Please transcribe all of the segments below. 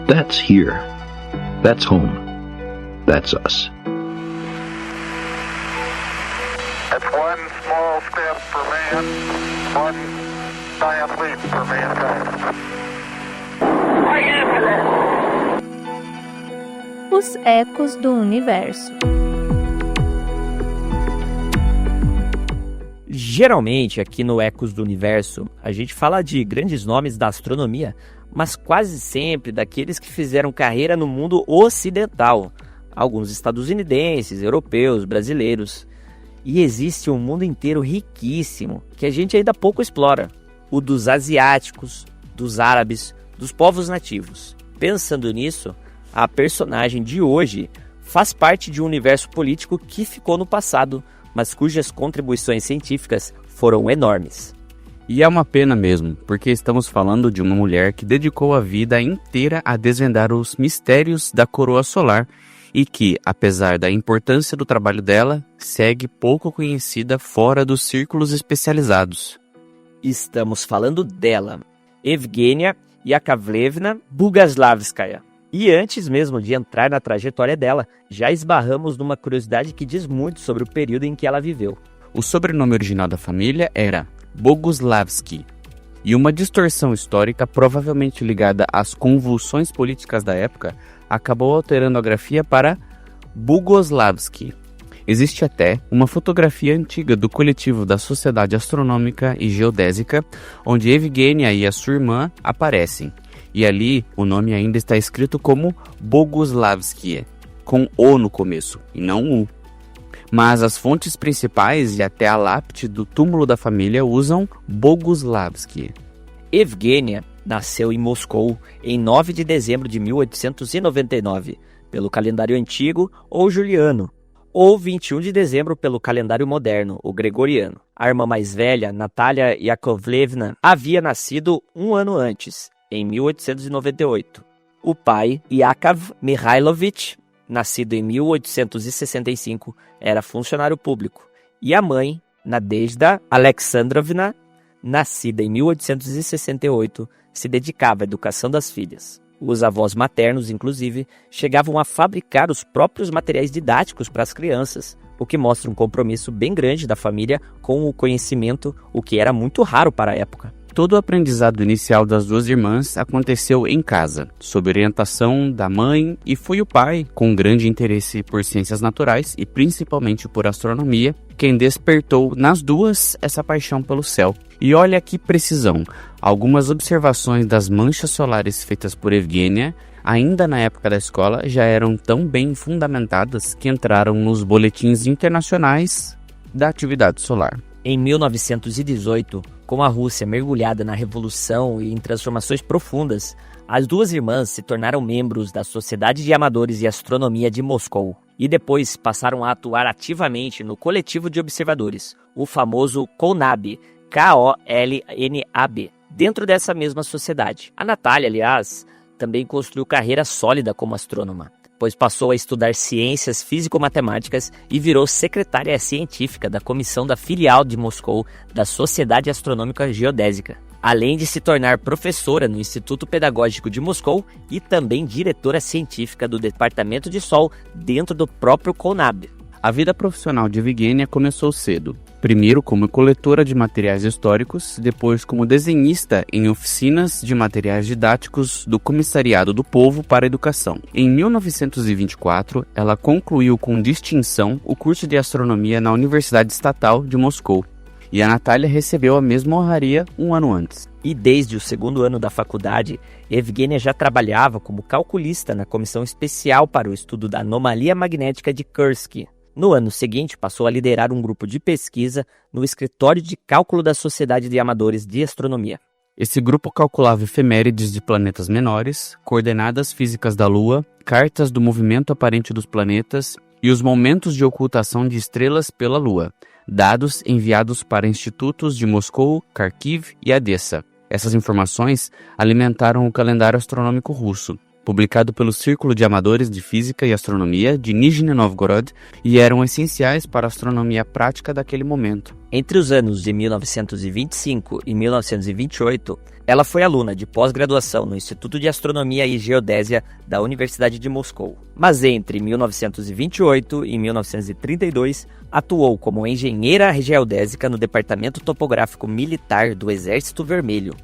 That's here. That's home. That's us. That's one small step for man, one giant leap for mankind. Os ecos do universo. Geralmente, aqui no Ecos do Universo, a gente fala de grandes nomes da astronomia, mas quase sempre daqueles que fizeram carreira no mundo ocidental, alguns estadunidenses, europeus, brasileiros. E existe um mundo inteiro riquíssimo que a gente ainda pouco explora, o dos asiáticos, dos árabes, dos povos nativos. Pensando nisso, a personagem de hoje faz parte de um universo político que ficou no passado, mas cujas contribuições científicas foram enormes. E é uma pena mesmo, porque estamos falando de uma mulher que dedicou a vida inteira a desvendar os mistérios da coroa solar e que, apesar da importância do trabalho dela, segue pouco conhecida fora dos círculos especializados. Estamos falando dela, Evgenia Yakovlevna Bugaslavskaya. E antes mesmo de entrar na trajetória dela, já esbarramos numa curiosidade que diz muito sobre o período em que ela viveu. O sobrenome original da família era Boguslavski, e uma distorção histórica provavelmente ligada às convulsões políticas da época acabou alterando a grafia para Boguslavski. Existe até uma fotografia antiga do coletivo da Sociedade Astronômica e Geodésica, onde Evgenia e a sua irmã aparecem. E ali o nome ainda está escrito como Boguslavski, com O no começo, e não U. Mas as fontes principais e até a lápide do túmulo da família usam Boguslavski. Evgenia nasceu em Moscou em 9 de dezembro de 1899, pelo calendário antigo ou juliano, ou 21 de dezembro pelo calendário moderno, o gregoriano. A irmã mais velha, Natalia Yakovlevna, havia nascido um ano antes, em 1898. O pai, Yakov Mikhailovich, nascido em 1865, era funcionário público. E a mãe, Nadezhda Alexandrovna, nascida em 1868, se dedicava à educação das filhas. Os avós maternos, inclusive, chegavam a fabricar os próprios materiais didáticos para as crianças, o que mostra um compromisso bem grande da família com o conhecimento, o que era muito raro para a época. Todo o aprendizado inicial das duas irmãs aconteceu em casa, sob orientação da mãe, e foi o pai, com grande interesse por ciências naturais e principalmente por astronomia, quem despertou nas duas essa paixão pelo céu. E olha que precisão, algumas observações das manchas solares feitas por Evgenia, ainda na época da escola, já eram tão bem fundamentadas que entraram nos boletins internacionais da atividade solar. Em 1918, com a Rússia mergulhada na revolução e em transformações profundas, as duas irmãs se tornaram membros da Sociedade de Amadores de Astronomia de Moscou e depois passaram a atuar ativamente no coletivo de observadores, o famoso KOLNAB, K-O-L-N-A-B, dentro dessa mesma sociedade. A Natália, aliás, também construiu carreira sólida como astrônoma, pois passou a estudar ciências físico-matemáticas e virou secretária científica da comissão da filial de Moscou da Sociedade Astronômica Geodésica, além de se tornar professora no Instituto Pedagógico de Moscou e também diretora científica do Departamento de Sol dentro do próprio KOLNAB. A vida profissional de Evgenia começou cedo, primeiro como coletora de materiais históricos, depois como desenhista em oficinas de materiais didáticos do Comissariado do Povo para a Educação. Em 1924, ela concluiu com distinção o curso de astronomia na Universidade Estatal de Moscou, e a Natália recebeu a mesma honraria um ano antes. E desde o segundo ano da faculdade, Evgenia já trabalhava como calculista na Comissão Especial para o Estudo da Anomalia Magnética de Kursky. No ano seguinte, passou a liderar um grupo de pesquisa no Escritório de Cálculo da Sociedade de Amadores de Astronomia. Esse grupo calculava efemérides de planetas menores, coordenadas físicas da Lua, cartas do movimento aparente dos planetas e os momentos de ocultação de estrelas pela Lua, dados enviados para institutos de Moscou, Kharkiv e Odessa. Essas informações alimentaram o calendário astronômico russo. publicado pelo Círculo de Amadores de Física e Astronomia de Nizhny Novgorod, e eram essenciais para a astronomia prática daquele momento. Entre os anos de 1925 e 1928, ela foi aluna de pós-graduação no Instituto de Astronomia e Geodésia da Universidade de Moscou. Mas entre 1928 e 1932, atuou como engenheira geodésica no Departamento Topográfico Militar do Exército Vermelho.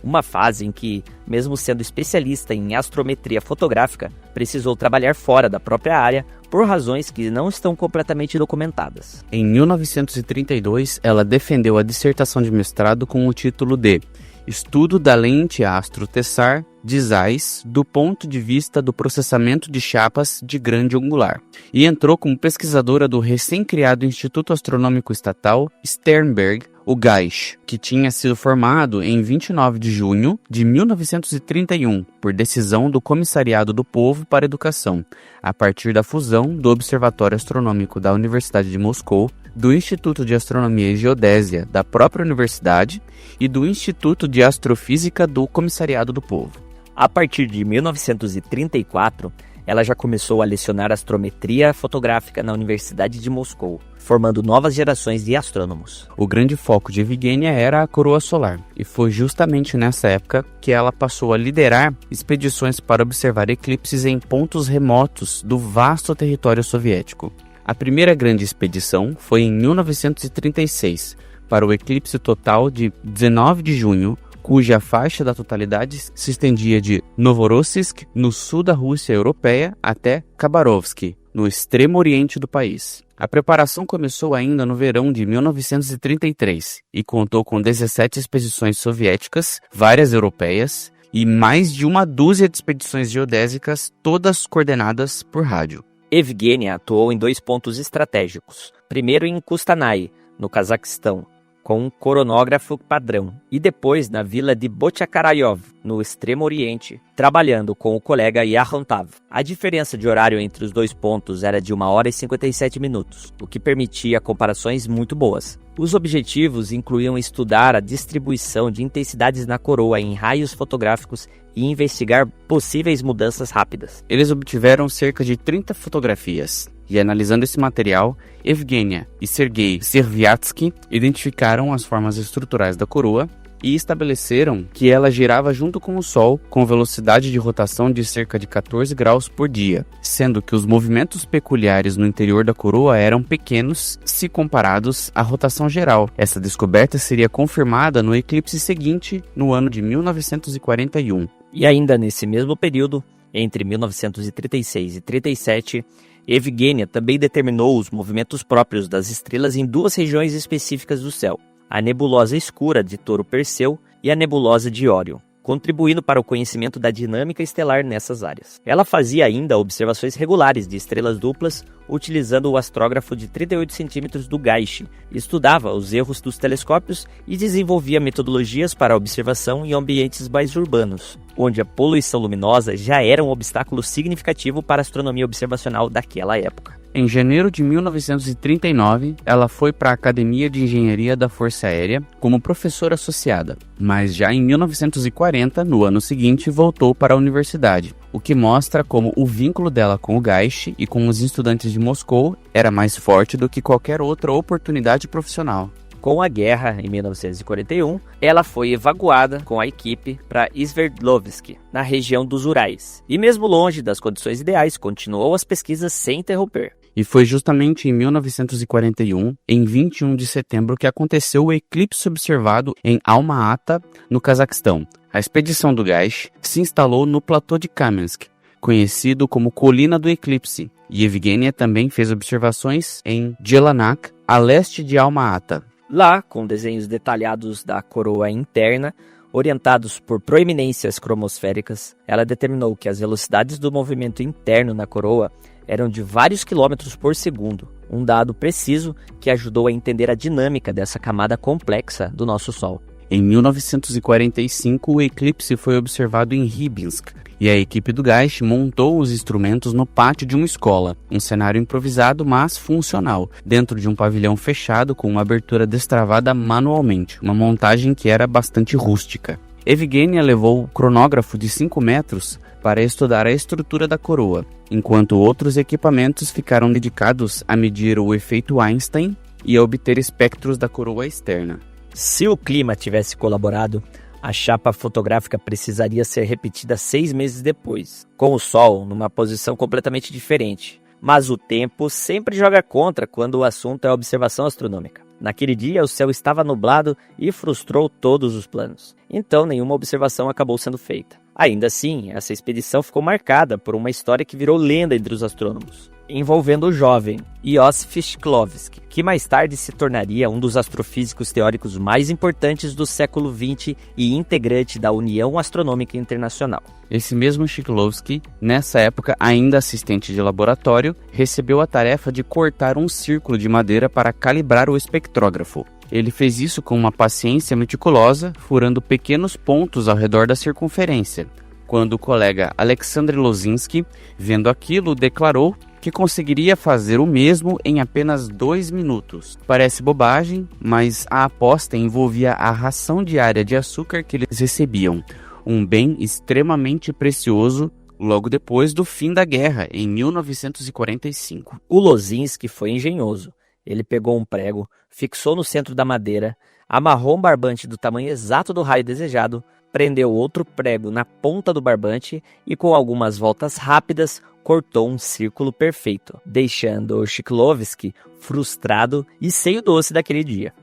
Uma fase em que, mesmo sendo especialista em astrometria fotográfica, precisou trabalhar fora da própria área por razões que não estão completamente documentadas. Em 1932, ela defendeu a dissertação de mestrado com o título de Estudo da lente astro Tessar de Zeiss do ponto de vista do processamento de chapas de grande angular, e entrou como pesquisadora do recém-criado Instituto Astronômico Estatal Sternberg, o GAISH, que tinha sido formado em 29 de junho de 1931, por decisão do Comissariado do Povo para a Educação, a partir da fusão do Observatório Astronômico da Universidade de Moscou, do Instituto de Astronomia e Geodésia da própria universidade e do Instituto de Astrofísica do Comissariado do Povo. A partir de 1934, ela já começou a lecionar astrometria fotográfica na Universidade de Moscou, formando novas gerações de astrônomos. O grande foco de Evgenia era a coroa solar, e foi justamente nessa época que ela passou a liderar expedições para observar eclipses em pontos remotos do vasto território soviético. A primeira grande expedição foi em 1936, para o eclipse total de 19 de junho, cuja faixa da totalidade se estendia de Novorossiysk, no sul da Rússia europeia, até Khabarovsk, no extremo oriente do país. A preparação começou ainda no verão de 1933 e contou com 17 expedições soviéticas, várias europeias e mais de uma dúzia de expedições geodésicas, todas coordenadas por rádio. Evgenia atuou em 2 pontos estratégicos. Primeiro em Kustanai, no Cazaquistão, com um coronógrafo padrão, e depois na vila de Bochakarayov, no extremo oriente, trabalhando com o colega Yaroslav. A diferença de horário entre os 2 pontos era de 1 hora e 57 minutos, o que permitia comparações muito boas. Os objetivos incluíam estudar a distribuição de intensidades na coroa em raios fotográficos e investigar possíveis mudanças rápidas. Eles obtiveram cerca de 30 fotografias. E analisando esse material, Evgenia e Sergei Serviatsky identificaram as formas estruturais da coroa e estabeleceram que ela girava junto com o Sol com velocidade de rotação de cerca de 14 graus por dia, sendo que os movimentos peculiares no interior da coroa eram pequenos se comparados à rotação geral. Essa descoberta seria confirmada no eclipse seguinte, no ano de 1941. E ainda nesse mesmo período, entre 1936 e 37, Evgenia também determinou os movimentos próprios das estrelas em 2 regiões específicas do céu, a nebulosa escura de Touro Perseu e a nebulosa de Órion, contribuindo para o conhecimento da dinâmica estelar nessas áreas. Ela fazia ainda observações regulares de estrelas duplas, utilizando o astrógrafo de 38 cm do GAISH, estudava os erros dos telescópios e desenvolvia metodologias para a observação em ambientes mais urbanos, onde a poluição luminosa já era um obstáculo significativo para a astronomia observacional daquela época. Em janeiro de 1939, ela foi para a Academia de Engenharia da Força Aérea como professora associada, mas já em 1940, no ano seguinte, voltou para a universidade, o que mostra como o vínculo dela com o GAISH e com os estudantes de Moscou era mais forte do que qualquer outra oportunidade profissional. Com a guerra, em 1941, ela foi evacuada com a equipe para Sverdlovsk, na região dos Urais. E mesmo longe das condições ideais, continuou as pesquisas sem interromper. E foi justamente em 1941, em 21 de setembro, que aconteceu o eclipse observado em Alma-Ata, no Cazaquistão. A expedição do GAISH se instalou no platô de Kamensk, conhecido como Colina do Eclipse, e Evgenia também fez observações em Jelinek, a leste de Alma-Ata. Lá, com desenhos detalhados da coroa interna, orientados por proeminências cromosféricas, ela determinou que as velocidades do movimento interno na coroa eram de vários quilômetros por segundo, um dado preciso que ajudou a entender a dinâmica dessa camada complexa do nosso Sol. Em 1945, o eclipse foi observado em Rybinsk, e a equipe do GAISH montou os instrumentos no pátio de uma escola, um cenário improvisado, mas funcional, dentro de um pavilhão fechado com uma abertura destravada manualmente, uma montagem que era bastante rústica. Evgenia levou o cronógrafo de 5 metros para estudar a estrutura da coroa, enquanto outros equipamentos ficaram dedicados a medir o efeito Einstein e a obter espectros da coroa externa. Se o clima tivesse colaborado, a chapa fotográfica precisaria ser repetida 6 meses depois, com o Sol numa posição completamente diferente. Mas o tempo sempre joga contra quando o assunto é a observação astronômica. Naquele dia, o céu estava nublado e frustrou todos os planos. Então, nenhuma observação acabou sendo feita. Ainda assim, essa expedição ficou marcada por uma história que virou lenda entre os astrônomos, envolvendo o jovem Iosif Shklovsky, que mais tarde se tornaria um dos astrofísicos teóricos mais importantes do século XX e integrante da União Astronômica Internacional. Esse mesmo Shklovsky, nessa época ainda assistente de laboratório, recebeu a tarefa de cortar um círculo de madeira para calibrar o espectrógrafo. Ele fez isso com uma paciência meticulosa, furando pequenos pontos ao redor da circunferência, quando o colega Alexander Lozinski, vendo aquilo, declarou que conseguiria fazer o mesmo em apenas 2 minutos. Parece bobagem, mas a aposta envolvia a ração diária de açúcar que eles recebiam, um bem extremamente precioso logo depois do fim da guerra, em 1945. O Lozinski foi engenhoso. Ele pegou um prego, fixou no centro da madeira, amarrou um barbante do tamanho exato do raio desejado, prendeu outro prego na ponta do barbante e, com algumas voltas rápidas, cortou um círculo perfeito, deixando Shklovsky frustrado e sem o doce daquele dia.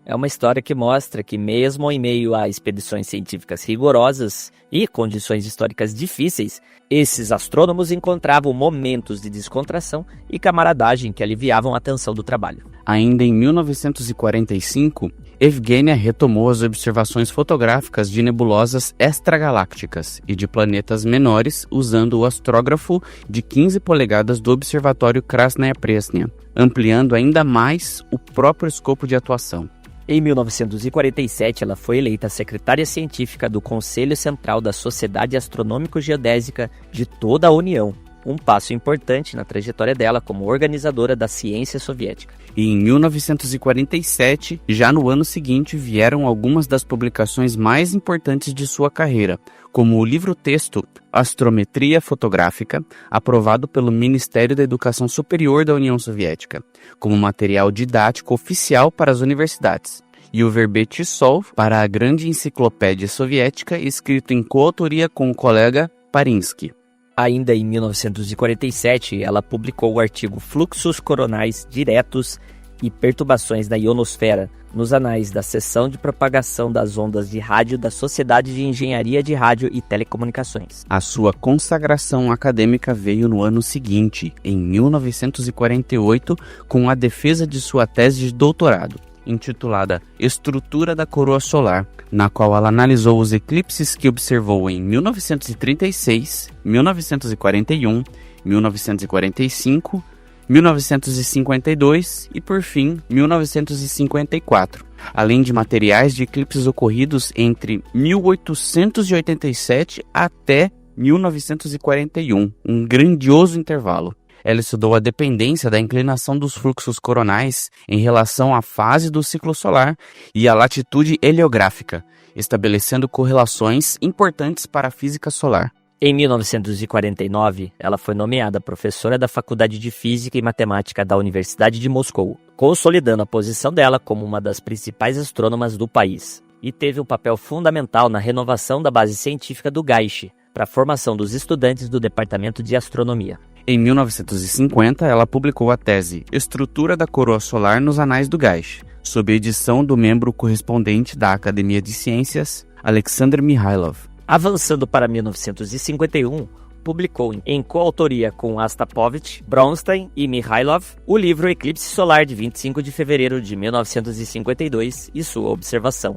É uma história que mostra que, mesmo em meio a expedições científicas rigorosas e condições históricas difíceis, esses astrônomos encontravam momentos de descontração e camaradagem que aliviavam a tensão do trabalho. Ainda em 1945, Evgenia retomou as observações fotográficas de nebulosas extragalácticas e de planetas menores usando o astrógrafo de 15 polegadas do Observatório Krasnaya Presnya, ampliando ainda mais o próprio escopo de atuação. Em 1947, ela foi eleita secretária científica do Conselho Central da Sociedade Astronômico-Geodésica de toda a União, um passo importante na trajetória dela como organizadora da ciência soviética. E em 1947, já no ano seguinte, vieram algumas das publicações mais importantes de sua carreira, como o livro-texto Astrometria Fotográfica, aprovado pelo Ministério da Educação Superior da União Soviética, como material didático oficial para as universidades, e o verbete Sol para a Grande Enciclopédia Soviética, escrito em coautoria com o colega Parinsky. Ainda em 1947, ela publicou o artigo Fluxos Coronais Diretos e Perturbações da Ionosfera nos anais da Seção de Propagação das Ondas de Rádio da Sociedade de Engenharia de Rádio e Telecomunicações. A sua consagração acadêmica veio no ano seguinte, em 1948, com a defesa de sua tese de doutorado, intitulada Estrutura da Coroa Solar, na qual ela analisou os eclipses que observou em 1936, 1941, 1945, 1952 e, por fim, 1954, além de materiais de eclipses ocorridos entre 1887 até 1941, um grandioso intervalo. Ela estudou a dependência da inclinação dos fluxos coronais em relação à fase do ciclo solar e à latitude heliográfica, estabelecendo correlações importantes para a física solar. Em 1949, ela foi nomeada professora da Faculdade de Física e Matemática da Universidade de Moscou, consolidando a posição dela como uma das principais astrônomas do país, e teve um papel fundamental na renovação da base científica do GAISH, para a formação dos estudantes do Departamento de Astronomia. Em 1950, ela publicou a tese Estrutura da Coroa Solar nos Anais do GAISH, sob edição do membro correspondente da Academia de Ciências, Alexander Mikhailov. Avançando para 1951, publicou em coautoria com Astapovich, Bronstein e Mikhailov o livro Eclipse Solar de 25 de fevereiro de 1952 e sua observação,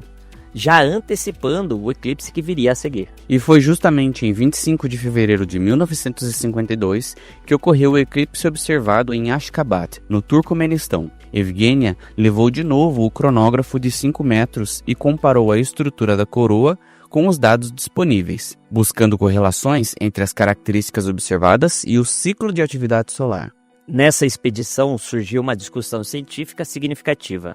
já antecipando o eclipse que viria a seguir. E foi justamente em 25 de fevereiro de 1952 que ocorreu o eclipse observado em Ashgabat, no Turcomenistão. Evgenia levou de novo o cronógrafo de 5 metros e comparou a estrutura da coroa com os dados disponíveis, buscando correlações entre as características observadas e o ciclo de atividade solar. Nessa expedição surgiu uma discussão científica significativa.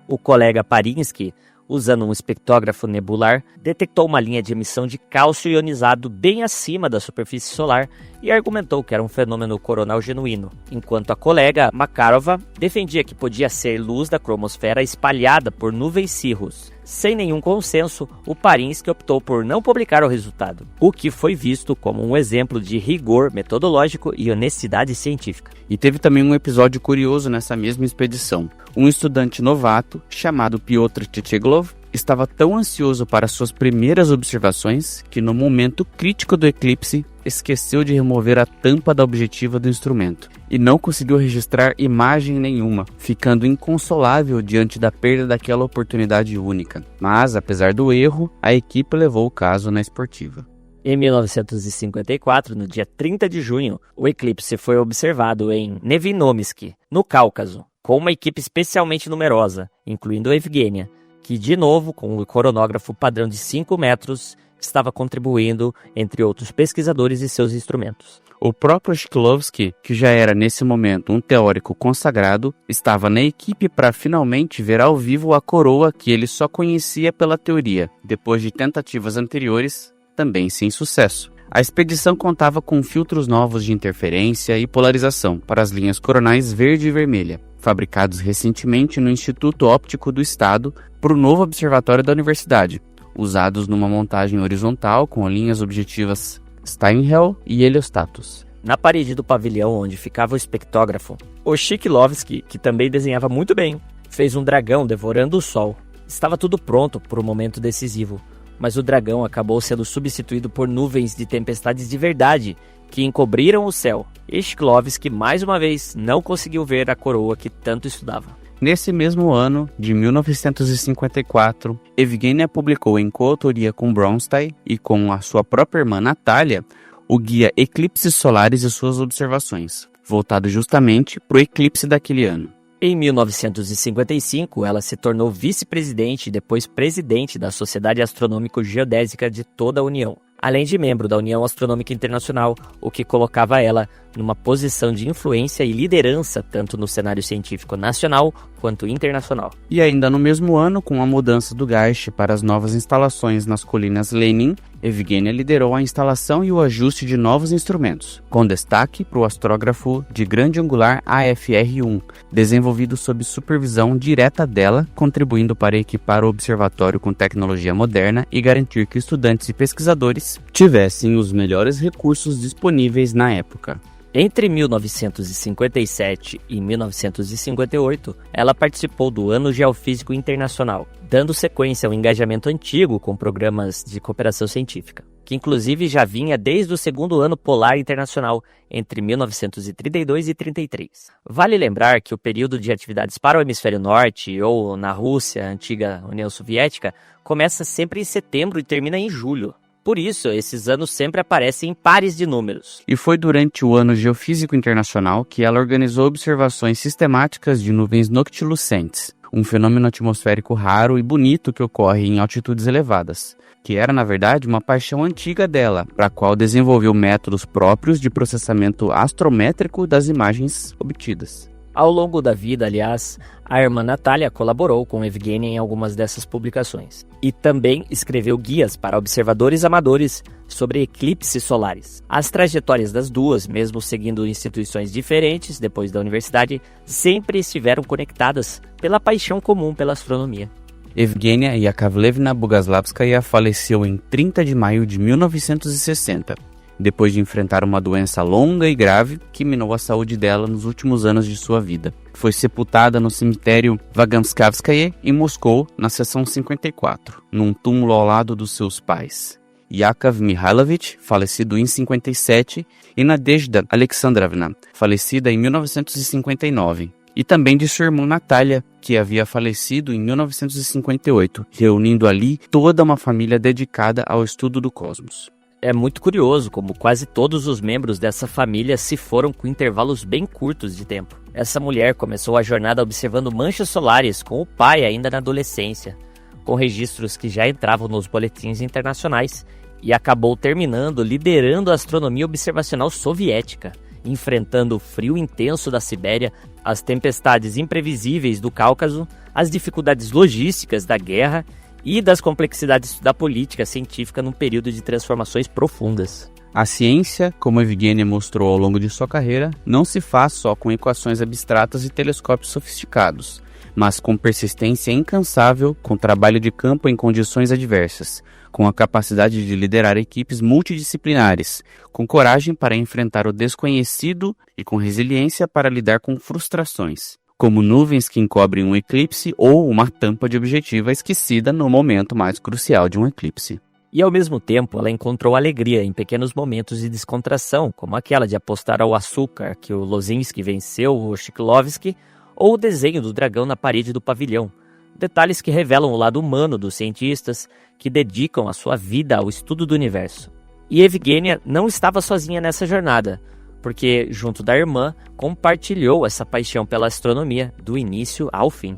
O colega Parinsky usando um espectrógrafo nebular, detectou uma linha de emissão de cálcio ionizado bem acima da superfície solar e argumentou que era um fenômeno coronal genuíno, enquanto a colega Makarova defendia que podia ser luz da cromosfera espalhada por nuvens cirrus. Sem nenhum consenso, o Parinsky optou por não publicar o resultado, o que foi visto como um exemplo de rigor metodológico e honestidade científica. E teve também um episódio curioso nessa mesma expedição. Um estudante novato, chamado Pyotr Tchetlov, estava tão ansioso para suas primeiras observações que no momento crítico do eclipse esqueceu de remover a tampa da objetiva do instrumento e não conseguiu registrar imagem nenhuma, ficando inconsolável diante da perda daquela oportunidade única. Mas, apesar do erro, a equipe levou o caso na esportiva. Em 1954, no dia 30 de junho, o eclipse foi observado em Nevinomysky, no Cáucaso, com uma equipe especialmente numerosa, incluindo Evgenia, que, de novo, com o coronógrafo padrão de 5 metros, estava contribuindo, entre outros pesquisadores e seus instrumentos. O próprio Shklovsky, que já era nesse momento um teórico consagrado, estava na equipe para finalmente ver ao vivo a coroa que ele só conhecia pela teoria, depois de tentativas anteriores, também sem sucesso. A expedição contava com filtros novos de interferência e polarização para as linhas coronais verde e vermelha, fabricados recentemente no Instituto Óptico do Estado para o novo observatório da universidade, usados numa montagem horizontal com linhas objetivas Steinhell e heliostatos. Na parede do pavilhão onde ficava o espectrógrafo, o Shklovsky, que também desenhava muito bem, fez um dragão devorando o sol. Estava tudo pronto para o momento decisivo, mas o dragão acabou sendo substituído por nuvens de tempestades de verdade que encobriram o céu. E Shklovsky, mais uma vez, não conseguiu ver a coroa que tanto estudava. Nesse mesmo ano, de 1954, Evgenia publicou em coautoria com Bronstein e com a sua própria irmã Natália o guia Eclipses Solares e suas observações, voltado justamente para o eclipse daquele ano. Em 1955, ela se tornou vice-presidente e depois presidente da Sociedade Astronômico-Geodésica de toda a União, além de membro da União Astronômica Internacional, o que colocava ela numa posição de influência e liderança tanto no cenário científico nacional quanto internacional. E ainda no mesmo ano, com a mudança do Geist para as novas instalações nas colinas Lenin, Evgenia liderou a instalação e o ajuste de novos instrumentos, com destaque para o astrógrafo de grande angular AFR-1, desenvolvido sob supervisão direta dela, contribuindo para equipar o observatório com tecnologia moderna e garantir que estudantes e pesquisadores tivessem os melhores recursos disponíveis na época. Entre 1957 e 1958, ela participou do Ano Geofísico Internacional, dando sequência ao engajamento antigo com programas de cooperação científica, que inclusive já vinha desde o segundo Ano Polar Internacional, entre 1932 e 33. Vale lembrar que o período de atividades para o Hemisfério Norte, ou na Rússia, antiga União Soviética, começa sempre em setembro e termina em julho. Por isso, esses anos sempre aparecem em pares de números. E foi durante o Ano Geofísico Internacional que ela organizou observações sistemáticas de nuvens noctilucentes, um fenômeno atmosférico raro e bonito que ocorre em altitudes elevadas, que era, na verdade, uma paixão antiga dela, para a qual desenvolveu métodos próprios de processamento astrométrico das imagens obtidas. Ao longo da vida, aliás, a irmã Natália colaborou com Evgenia em algumas dessas publicações e também escreveu guias para observadores amadores sobre eclipses solares. As trajetórias das duas, mesmo seguindo instituições diferentes depois da universidade, sempre estiveram conectadas pela paixão comum pela astronomia. Evgenia Yakovlevna Boguslavskaya faleceu em 30 de maio de 1960. Depois de enfrentar uma doença longa e grave que minou a saúde dela nos últimos anos de sua vida. Foi sepultada no cemitério Vaganskavskaye, em Moscou, na seção 54, num túmulo ao lado dos seus pais, Yakov Mikhailovich, falecido em 57, e Nadezhda Alexandrovna, falecida em 1959, e também de sua irmã Natália, que havia falecido em 1958, reunindo ali toda uma família dedicada ao estudo do cosmos. É muito curioso como quase todos os membros dessa família se foram com intervalos bem curtos de tempo. Essa mulher começou a jornada observando manchas solares com o pai ainda na adolescência, com registros que já entravam nos boletins internacionais, e acabou terminando liderando a astronomia observacional soviética, enfrentando o frio intenso da Sibéria, as tempestades imprevisíveis do Cáucaso, as dificuldades logísticas da guerra e das complexidades da política científica num período de transformações profundas. A ciência, como Evgenia mostrou ao longo de sua carreira, não se faz só com equações abstratas e telescópios sofisticados, mas com persistência incansável, com trabalho de campo em condições adversas, com a capacidade de liderar equipes multidisciplinares, com coragem para enfrentar o desconhecido e com resiliência para lidar com frustrações, como nuvens que encobrem um eclipse ou uma tampa de objetiva esquecida no momento mais crucial de um eclipse. E ao mesmo tempo, ela encontrou alegria em pequenos momentos de descontração, como aquela de apostar ao açúcar que o Lozinski venceu o Shklovsky, ou o desenho do dragão na parede do pavilhão. Detalhes que revelam o lado humano dos cientistas que dedicam a sua vida ao estudo do universo. E Evgenia não estava sozinha nessa jornada, porque, junto da irmã, compartilhou essa paixão pela astronomia do início ao fim.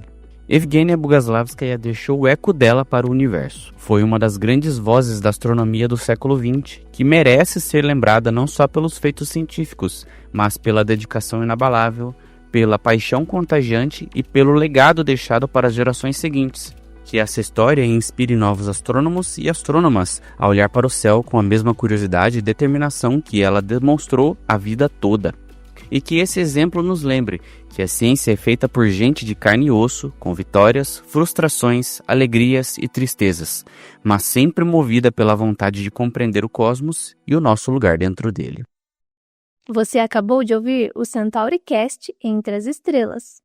Evgenia Boguslavskaya deixou o eco dela para o universo. Foi uma das grandes vozes da astronomia do século XX, que merece ser lembrada não só pelos feitos científicos, mas pela dedicação inabalável, pela paixão contagiante e pelo legado deixado para as gerações seguintes. Que essa história inspire novos astrônomos e astrônomas a olhar para o céu com a mesma curiosidade e determinação que ela demonstrou a vida toda. E que esse exemplo nos lembre que a ciência é feita por gente de carne e osso, com vitórias, frustrações, alegrias e tristezas, mas sempre movida pela vontade de compreender o cosmos e o nosso lugar dentro dele. Você acabou de ouvir o Centauricast Entre as Estrelas.